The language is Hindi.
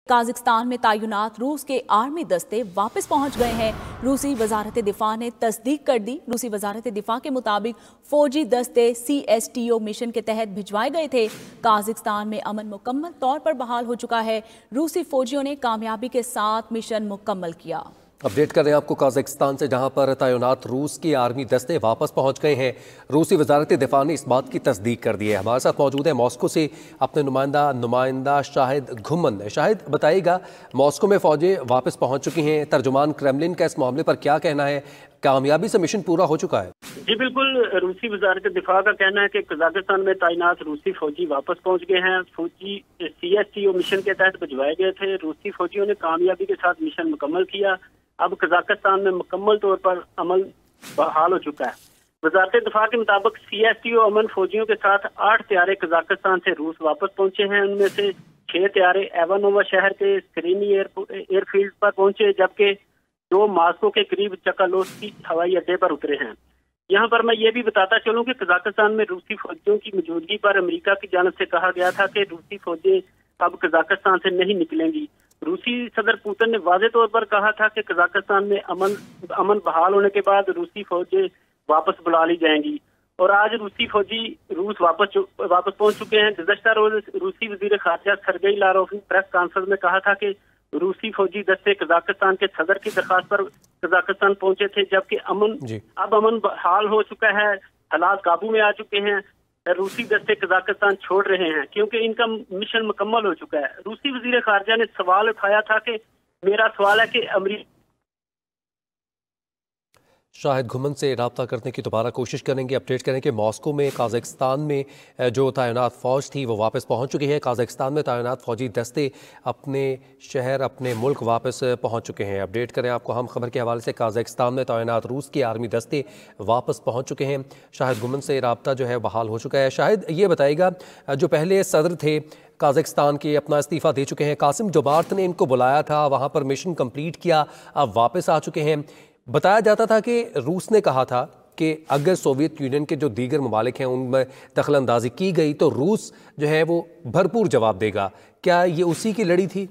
काज़ाकिस्तान में तैनात रूस के आर्मी दस्ते वापस पहुंच गए हैं। रूसी वजारत दिफा ने तस्दीक कर दी। रूसी वजारत दिफा के मुताबिक फौजी दस्ते CSTO मिशन के तहत भिजवाए गए थे। काज़ाकिस्तान में अमन मुकम्मल तौर पर बहाल हो चुका है। रूसी फौजियों ने कामयाबी के साथ मिशन मुकम्मल किया। अपडेट कर रहे हैं आपको काज़ाकिस्तान से, जहां पर तैनात रूस की आर्मी दस्ते वापस पहुंच गए हैं। रूसी वजारत दिफा ने इस बात की तस्दीक कर दी है। हमारे साथ मौजूद है मॉस्को से अपने नुमाइंदा शाहिद घुमन। शाहिद, बताइएगा, मॉस्को में फौजें वापस पहुंच चुकी हैं। तर्जुमान क्रेमलिन का इस मामले पर क्या कहना है? कामयाबी से मिशन पूरा हो चुका है? जी बिल्कुल, रूसी वजारत दिफा का कहना है कि कजाकिस्तान में तैनात रूसी फौजी वापस पहुंच गए हैं। फौजी CSTO मिशन के तहत भिजवाए गए थे। रूसी फौजियों ने कामयाबी के साथ मिशन मुकम्मल किया। अब कजाकिस्तान में मुकम्मल तौर पर अमल बहाल हो चुका है। वजारत दिफा के मुताबिक CSTO अमन फौजियों के साथ 8 तैयारे कजाकिस्तान से रूस वापस पहुंचे हैं। उनमें से 6 तैयारे एवानोवा शहर के स्क्रीनी एयरफील्ड पर पहुंचे, जबकि 2 मॉस्को के करीब चकालोस्की हवाई अड्डे पर उतरे हैं। यहाँ पर मैं ये भी बताता चलूं कि कजाकिस्तान में रूसी फौजियों की मौजूदगी पर अमेरिका की जानिब से कहा गया था कि रूसी फौजें अब कजाकिस्तान से नहीं निकलेंगी। रूसी सदर पुतिन ने वाज़े तौर पर कहा था कि कजाकिस्तान में अमन बहाल होने के बाद रूसी फौजें वापस बुला ली जाएंगी। और आज रूसी फौजी रूस वापस पहुंच चुके हैं। गुज़श्ता रोज रूसी वजीर खारजा सरगेई लारोव ने प्रेस कॉन्फ्रेंस में कहा था कि रूसी फौजी दस्ते कजाकिस्तान के सदर की दरखास्त पर कजाकिस्तान पहुंचे थे, जबकि अब अमन बहाल हो चुका है। हालात काबू में आ चुके हैं। रूसी दस्ते कजाकिस्तान छोड़ रहे हैं क्योंकि इनका मिशन मुकम्मल हो चुका है। रूसी वजीर खारजा ने सवाल उठाया था कि मेरा सवाल है कि अमेरिका। शाहिद घुमन से रब्ता करने की दोबारा कोशिश करेंगे। अपडेट करें कि मॉस्को में काज़ाकिस्तान में जो तैनात फ़ौज थी वो वापस पहुंच चुकी है। काज़ाकिस्तान में तैनात फ़ौजी दस्ते अपने शहर, अपने मुल्क वापस पहुंच चुके हैं। अपडेट करें आपको हम खबर के हवाले से, काज़ाकिस्तान में तैनात रूस की आर्मी दस्ते वापस पहुँच चुके हैं। शाहिद घुमन से रब्ता जो है बहाल हो चुका है। शाहिद, ये बताइएगा, जो पहले सदर थे काज़ाकिस्तान के, अपना इस्तीफ़ा दे चुके हैं, कासिम जोबार्त ने इनको बुलाया था, वहाँ पर मिशन कंप्लीट किया, अब वापस आ चुके हैं। बताया जाता था कि रूस ने कहा था कि अगर सोवियत यूनियन के जो दीगर ममालिक हैं उनमें दखल अंदाजी की गई तो रूस जो है वो भरपूर जवाब देगा। क्या ये उसी की लड़ी थी?